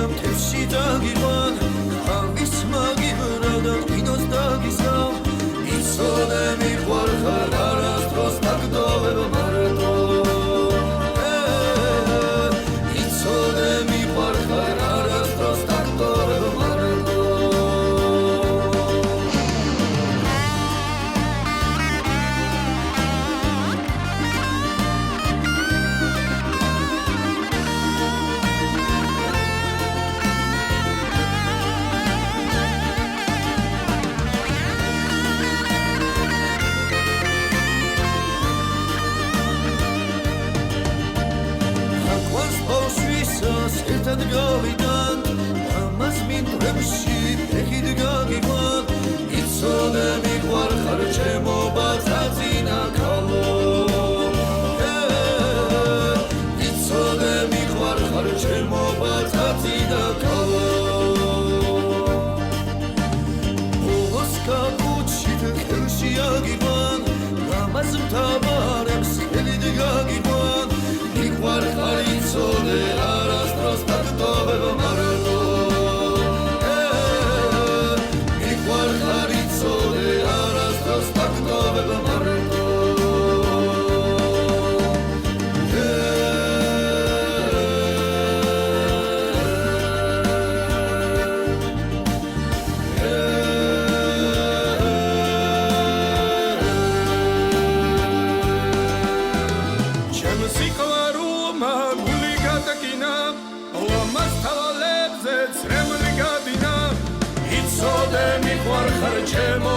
მთებში დაგიყვან ხავის მაგივრა და ღვინოს დაგისავ იცოდე მიყვარხარ არასდროს დაგდოვებ მარტო იცოდე მიყვარხარ არასდროს დაგდოვებ მარტო ერთად გავიდან ამას მინდვრებში ფეხით გაგიყვან იცოდე მიყვარხარ ჩემო ბაწაწინა ქალო იცოდე მიყვარხარ ჩემო ბაწაწინა ქალო ბოლოს კაკუჩით ხელში აგიყვან ამას მთავარებს ხელით გაგიყვან მიყვარხარ იცოდე არასდროს დაგდოვებ მარტო მიყვარხარ იცოდე არასდროს დაგდოვებ მარტო Michoar harcemo